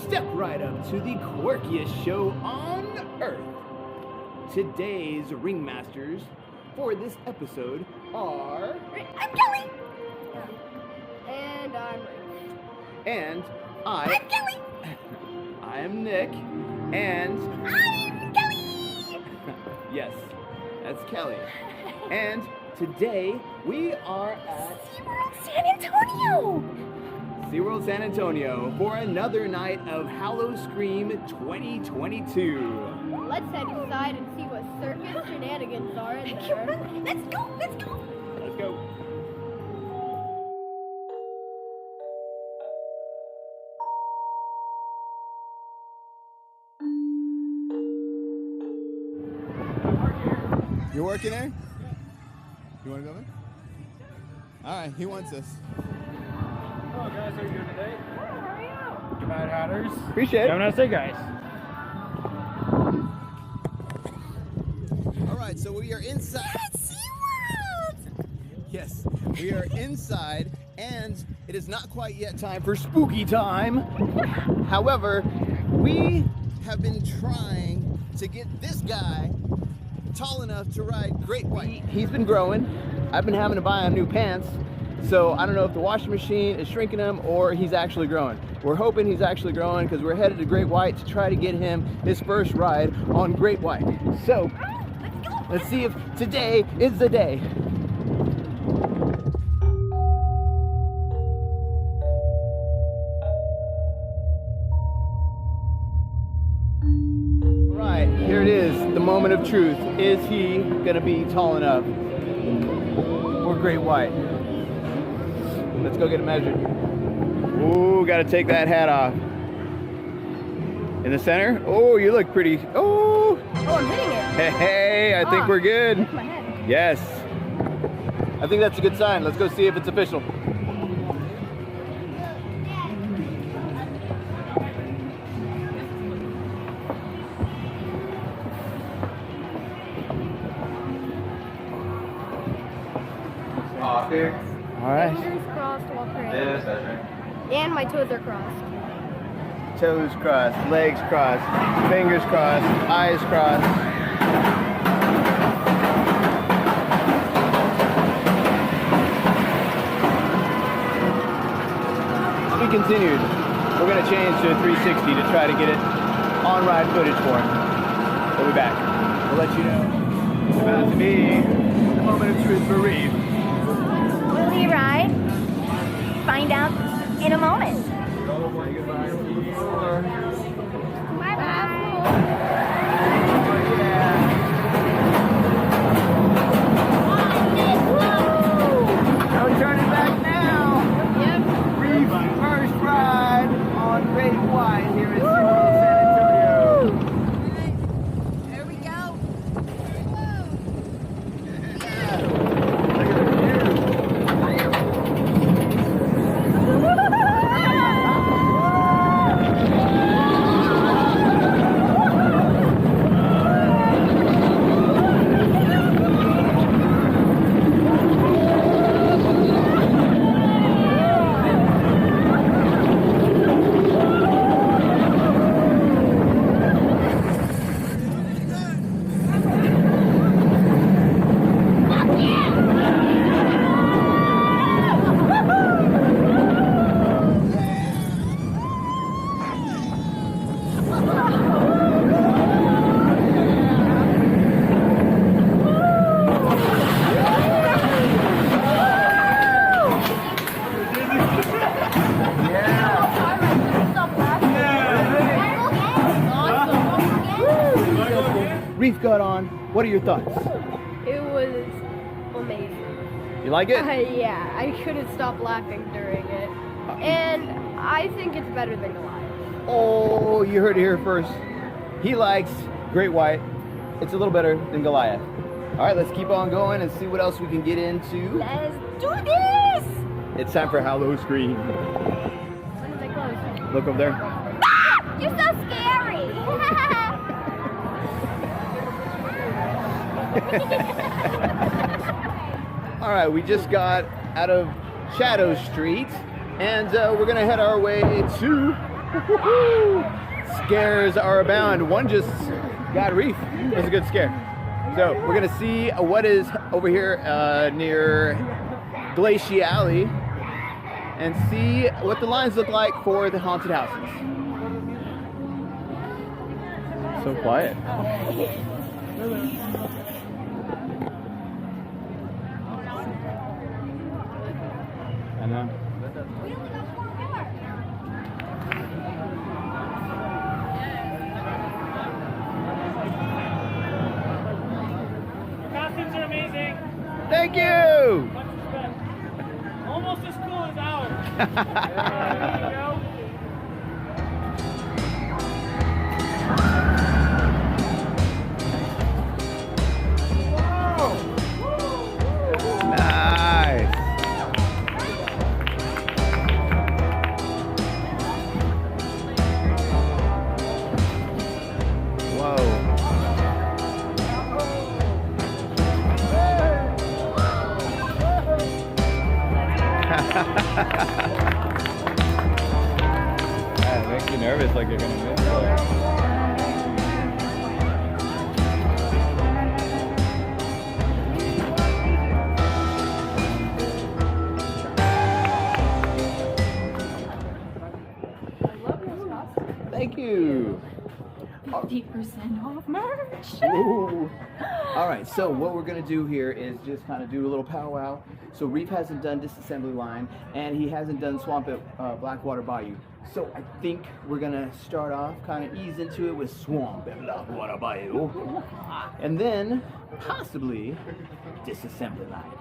Step right up to the quirkiest show on Earth. Today's ringmasters for this episode are... I'm Kelly! And I'm Reef. And I'm Kelly! I am Nick. And... I'm Kelly! Yes, that's Kelly. And today we are at... SeaWorld San Antonio! SeaWorld San Antonio for another night of Howl-O-Scream 2022. Let's head inside and see what circus shenanigans are in there. Let's go! Let's go! Let's go. You're working there? You want to go there? All right, he wants us. Hello guys, how are you doing today? How are you? You Mad Hatters. Appreciate it. Have a nice day, guys. All right, so we are inside. SeaWorld! Yes, we are inside, and it is not quite yet time for spooky time. However, we have been trying to get this guy tall enough to ride Great White. He's been growing. I've been having to buy him new pants. So I don't know if the washing machine is shrinking him or he's actually growing. We're hoping he's actually growing because we're headed to Great White to try to get him his first ride on Great White. So let's see if today is the day. All right, here it is, the moment of truth. Is he gonna be tall enough for Great White? Let's go get it measured. Ooh, gotta take that hat off. In the center? Oh, you look pretty. Oh! Oh, I'm hitting it. Hey, I think we're good. That's my head. Yes. I think that's a good sign. Let's go see if it's official. Okay. All right. Fingers crossed while praying. Yes, that's right. And my toes are crossed. Toes crossed, legs crossed, fingers crossed, eyes crossed. To be continued. We're going to change to a 360 to try to get it on-ride footage for him. We'll be back. We'll let you know. It's about to be the moment of truth for Reef. Will he ride? Find out in a moment. Bye-bye. No turning back now. Yep. Reef first ride on Great White here at SeaWorld San Antonio. There we go. Look at the view. Reef got on. What are your thoughts? It was amazing. You like it? Yeah, I couldn't stop laughing during it. And I think it's better than Goliath. Oh, you heard it here first. He likes Great White. It's a little better than Goliath. All right, let's keep on going and see what else we can get into. Let's do this! It's time for Howl-O-Scream. When did they close? Look over there. Ah! You're so scary! All right, we just got out of Shadow Street, and we're gonna head our way to Scares are abound. One just got Reef. It was a good scare. So we're gonna see what is over here near Glaciale and see what the lines look like for the haunted houses. So quiet. I know. Costumes are amazing. Thank you! Almost as cool as ours. There you go. Nice. Whoa. It makes you nervous, like you're gonna miss it. Thank you. 50% off merch. Ooh. All right, so what we're gonna do here is just kind of do a little powwow. So Reef hasn't done Disassembly line, and he hasn't done Swamp at Blackwater Bayou. So I think we're gonna start off, kind of ease into it with Swamp at Blackwater Bayou, and then possibly Disassembly line.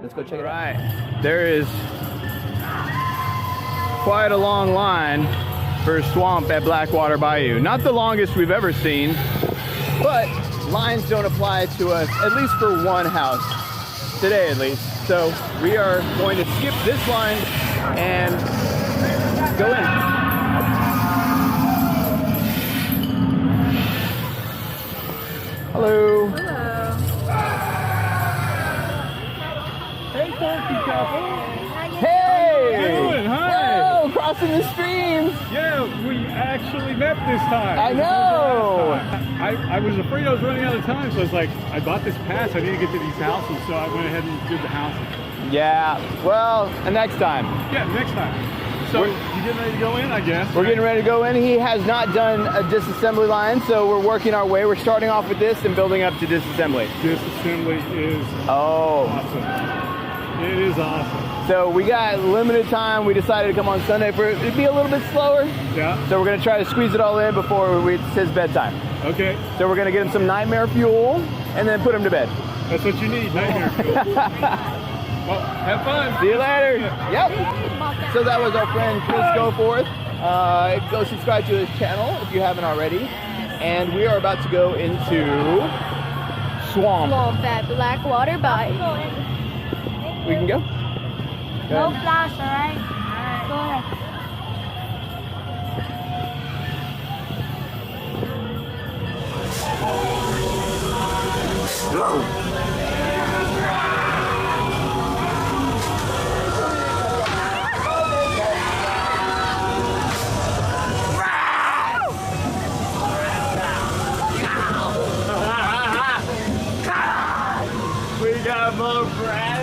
Let's go check it out. Right, there is quite a long line for Swamp at Blackwater Bayou. Not the longest we've ever seen, but lines don't apply to us, at least for one house, today at least. So we are going to skip this line and go in. Hello. Hey, Quirky couple. Hey! How you doing? Hi. Whoa, crossing the streams. Yeah, we actually met this time. I know. I was afraid I was running out of time, so I was like, I bought this pass. I need to get to these houses, so I went ahead and did the houses. Yeah, well, next time. Yeah, next time. So you getting ready to go in, I guess? We're getting ready to go in. He has not done a disassembly line, so we're working our way. We're starting off with this and building up to disassembly. Disassembly is awesome. It is awesome. So we got limited time. We decided to come on Sunday for it to be a little bit slower. Yeah. So we're gonna try to squeeze it all in before it's his bedtime. Okay. So we're gonna get him some nightmare fuel and then put him to bed. That's what you need, nightmare fuel. Well, have fun. See you later. Yep. So that was our friend Chris Goforth. Go subscribe to his channel if you haven't already. And we are about to go into Swamp. Swamp at Blackwater Bayou. We can go? No flash, alright? Alright. Go ahead. We got more friends.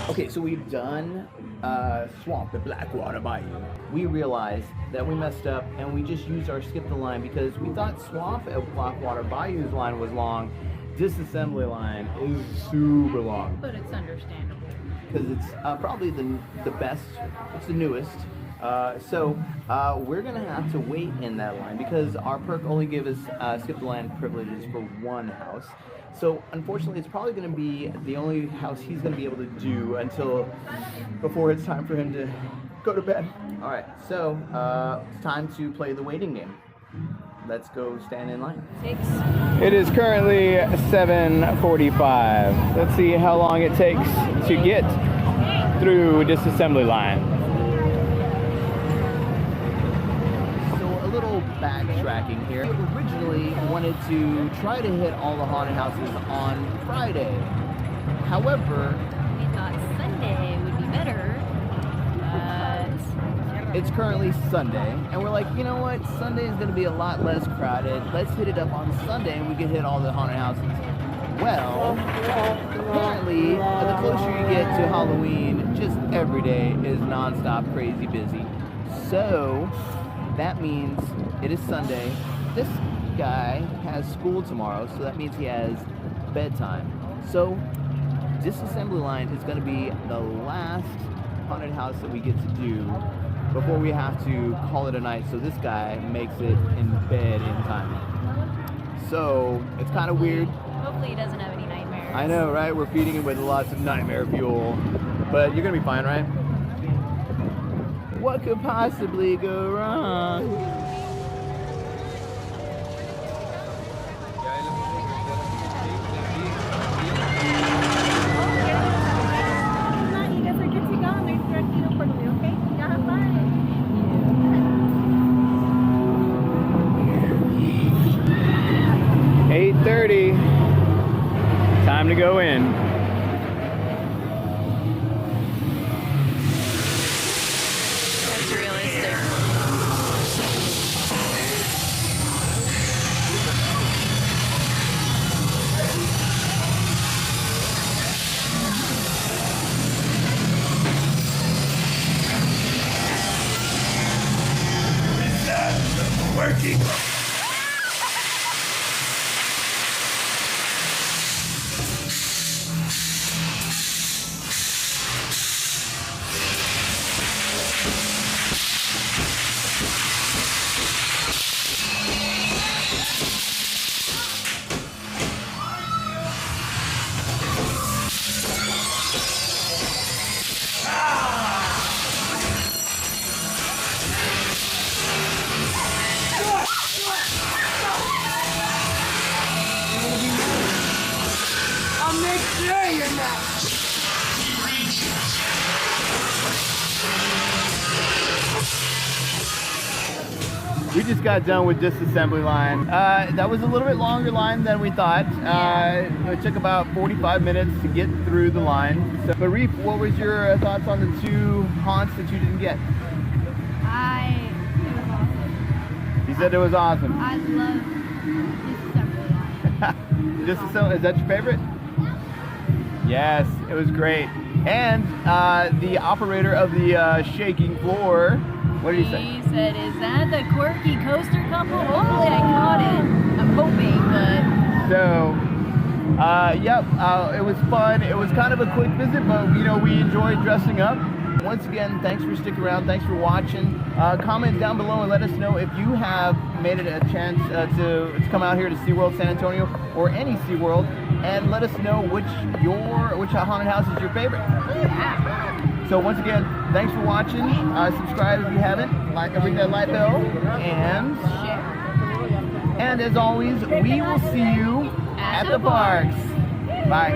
Okay, so we've done Swamp at Blackwater Bayou. We realized that we messed up and we just used our skip the line because we thought Swamp at Blackwater Bayou's line was long disassembly line is super long. But it's understandable. Because it's probably the best, it's the newest. So we're gonna have to wait in that line because our perk only gives us skip the line privileges for one house. So unfortunately, it's probably gonna be the only house he's gonna be able to do until before it's time for him to go to bed. All right, so it's time to play the waiting game. Let's go stand in line. It is currently 7:45. Let's see how long it takes to get through disassembly line. So a little backtracking here. We originally wanted to try to hit all the haunted houses on Friday. However, We thought Sunday would be better. it's currently Sunday, and we're like, you know what? Sunday is going to be a lot less crowded. Let's hit it up on Sunday, and we can hit all the haunted houses. Well, apparently, the closer you get to Halloween, just every day is nonstop crazy busy. So, that means it is Sunday. This guy has school tomorrow, so that means he has bedtime. So, disassembly line is going to be the last haunted house that we get to do before we have to call it a night, so this guy makes it in bed in time. So it's kind of weird. Hopefully he doesn't have any nightmares. I know, right? We're feeding him with lots of nightmare fuel, but you're gonna be fine, right? What could possibly go wrong? You guys are good to go. There's directly no for you, okay? Y'all have fun. 8:30. Time to go in. That's realistic. Quirky. We just got done with disassembly line. That was a little bit longer line than we thought. It took about 45 minutes to get through the line. So, but Reef, what was your thoughts on the two haunts that you didn't get? It was awesome. You said it was awesome. I love disassembly line. Disassembly, is that your favorite? Yes, it was great. And the operator of the shaking floor, what did he say? He said, "Is that the Quirky coaster couple?" Hopefully I caught it. I'm hoping, but So, yep, it was fun. It was kind of a quick visit, but you know, we enjoyed dressing up. Once again, thanks for sticking around. Thanks for watching. Comment down below and let us know if you have made it a chance to come out here to SeaWorld San Antonio or any SeaWorld, and let us know which haunted house is your favorite. So once again, thanks for watching. Subscribe if you haven't. Ring that light bell, and as always, we will see you at the parks. Bye.